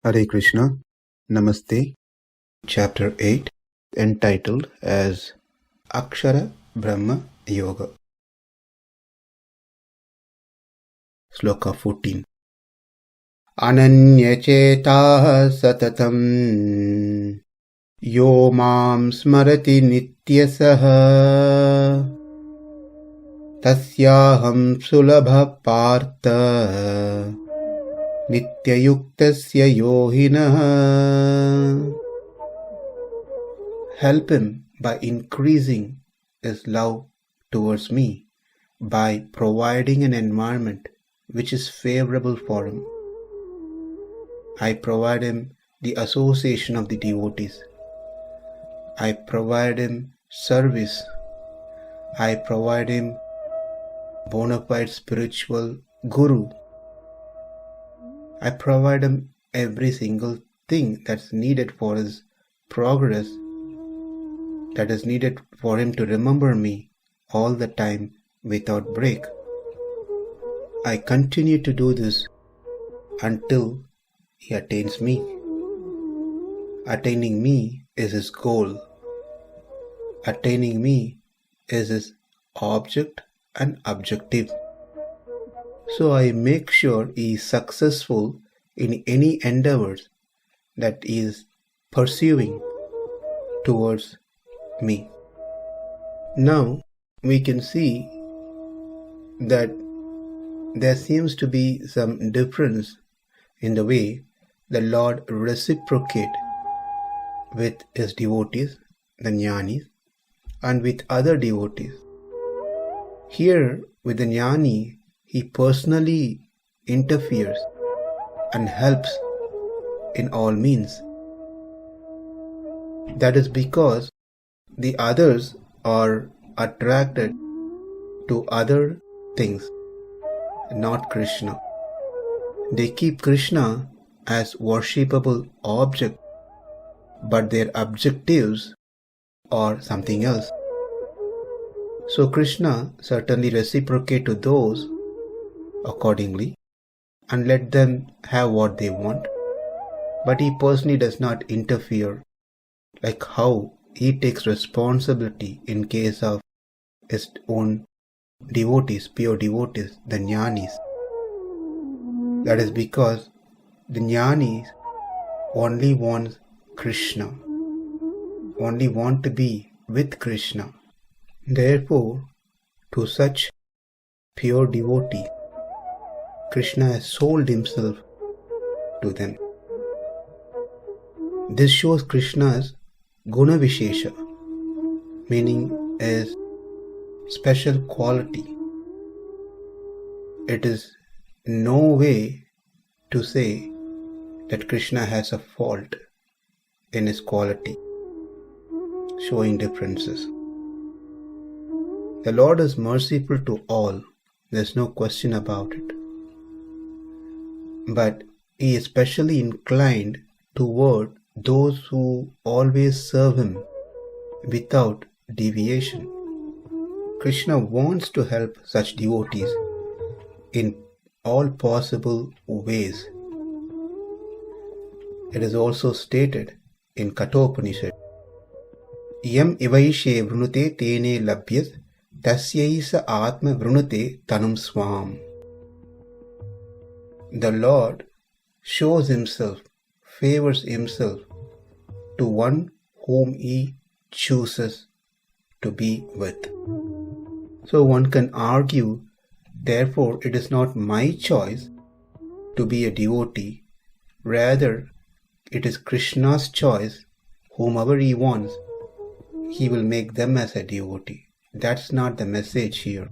Hare Krishna, Namaste, Chapter 8, entitled as Akshara Brahma Yoga. Sloka 14. Ananya-cetāḥ satataṁ yo mam smarati nityaśaḥ tasyāhaṁ su-labhaḥ pārtha nitya-yuktasya yoginaḥ. Help him by increasing his love towards me, by providing an environment which is favorable for him. I provide him the association of the devotees. I provide him service. I provide him bona fide spiritual guru. I provide him every single thing that's needed for his progress, that is needed for him to remember me all the time without break. I continue to do this until he attains me. Attaining me is his goal. Attaining me is his object and objective. So I make sure he is successful in any endeavors that he is pursuing towards me. Now we can see that there seems to be some difference in the way the Lord reciprocates with his devotees, the jnanis, and with other devotees. Here with the jnani, he personally interferes and helps in all means. That is because the others are attracted to other things, not Krishna. They keep Krishna as worshipable object, but their objectives are something else. So Krishna certainly reciprocate to those accordingly and let them have what they want, but he personally does not interfere, like how he takes responsibility in case of his own devotees, pure devotees, the jnanis. That is because the jnanis only want Krishna, only want to be with Krishna. Therefore, to such pure devotees, Krishna has sold himself to them. This shows Krishna's guna vishesha, meaning his special quality. It is no way to say that Krishna has a fault in his quality, showing differences. The Lord is merciful to all, there's no question about it. But he is specially inclined toward those who always serve him without deviation. Krishna wants to help such devotees in all possible ways. It is also stated in Kathopanishad, Yam ivaishe vrunute tene labhyas tasyāhaṁ atma vrunute tanum swam. The Lord shows himself, favors himself to one whom he chooses to be with. So one can argue, therefore it is not my choice to be a devotee, rather it is Krishna's choice. Whomever he wants, he will make them as a devotee. That's not the message here.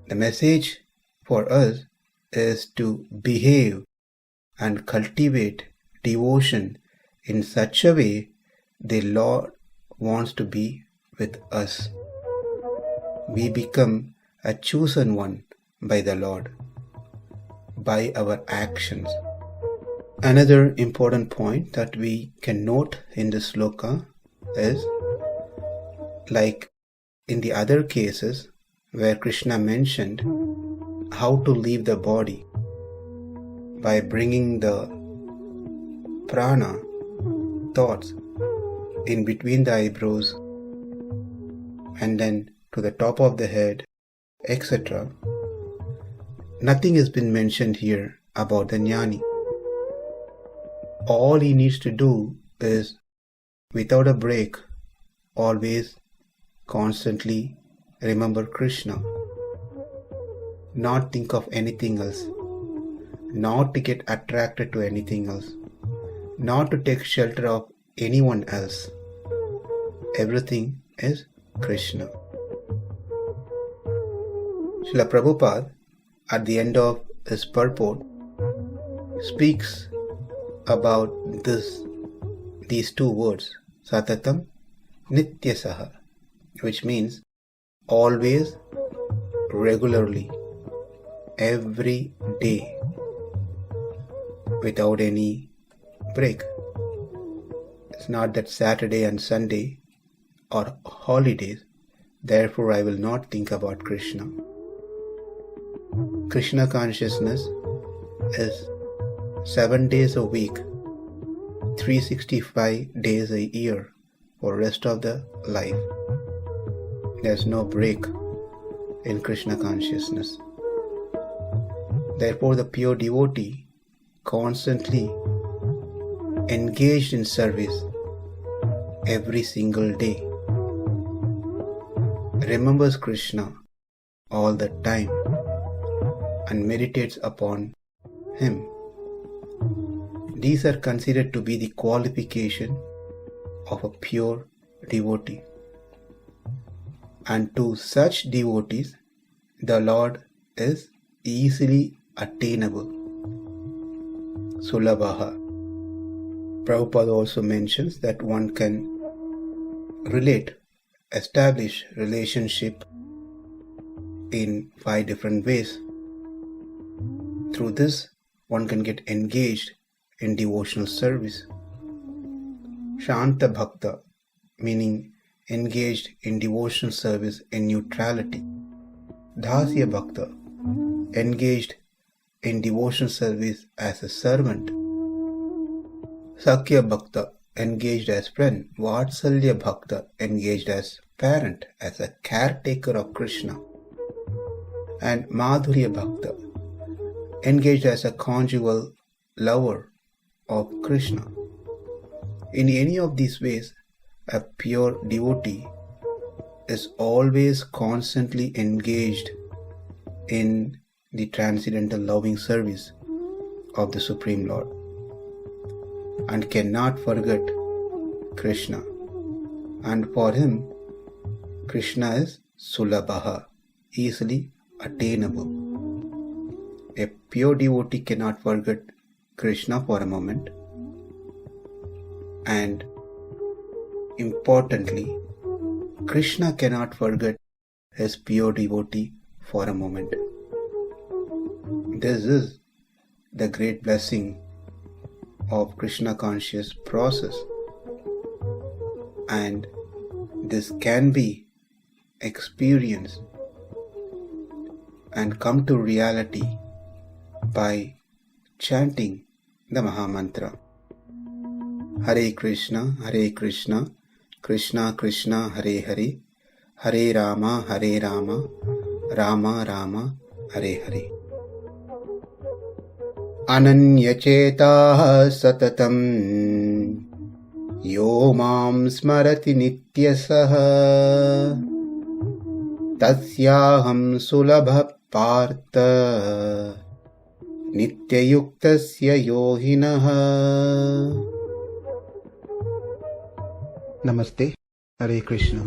The message for us is to behave and cultivate devotion in such a way the Lord wants to be with us. We become a chosen one by the Lord, by our actions. Another important point that we can note in this sloka is, like in the other cases where Krishna mentioned how to leave the body, by bringing the prana thoughts in between the eyebrows and then to the top of the head, etc. Nothing has been mentioned here about the jnani. All he needs to do is, without a break, always constantly remember Krishna, not think of anything else, not to get attracted to anything else, not to take shelter of anyone else. Everything is Krishna. Srila Prabhupada, at the end of his purport, speaks about these two words, satataṁ, nityaśaḥ, which means always, regularly, every day, without any break. It's not that Saturday and Sunday are holidays, therefore I will not think about Krishna. Krishna consciousness is 7 days a week, 365 days a year for rest of the life. There's no break in Krishna consciousness. Therefore, the pure devotee, constantly engaged in service every single day, remembers Krishna all the time and meditates upon him. These are considered to be the qualification of a pure devotee. And to such devotees, the Lord is easily attainable. Su-labhaḥ. Prabhupada also mentions that one can establish relationship in 5 different ways. Through this, one can get engaged in devotional service. Shanta bhakta, meaning engaged in devotional service in neutrality. Dasya bhakta, engaged in devotional service as a servant. Sakhya bhakta, engaged as friend. Vatsalya bhakta, engaged as parent, as a caretaker of Krishna. And Madhurya bhakta, engaged as a conjugal lover of Krishna. In any of these ways, a pure devotee is always constantly engaged in the transcendental loving service of the Supreme Lord and cannot forget Krishna. And for him, Krishna is su-labhaḥ, easily attainable. A pure devotee cannot forget Krishna for a moment, and importantly, Krishna cannot forget his pure devotee for a moment. This is the great blessing of Krishna conscious process, and this can be experienced and come to reality by chanting the Mahamantra. Hare Krishna, Krishna Krishna, Hare Hare, Hare Rama, Rama Rama, Hare Hare. Ananya-cetāḥ satataṁ, yo mam smarati nityaśaḥ, tasyāhaṁ su-labhaḥ pārtha, nitya-yuktasya yoginaḥ. Namaste. Hare Krishna.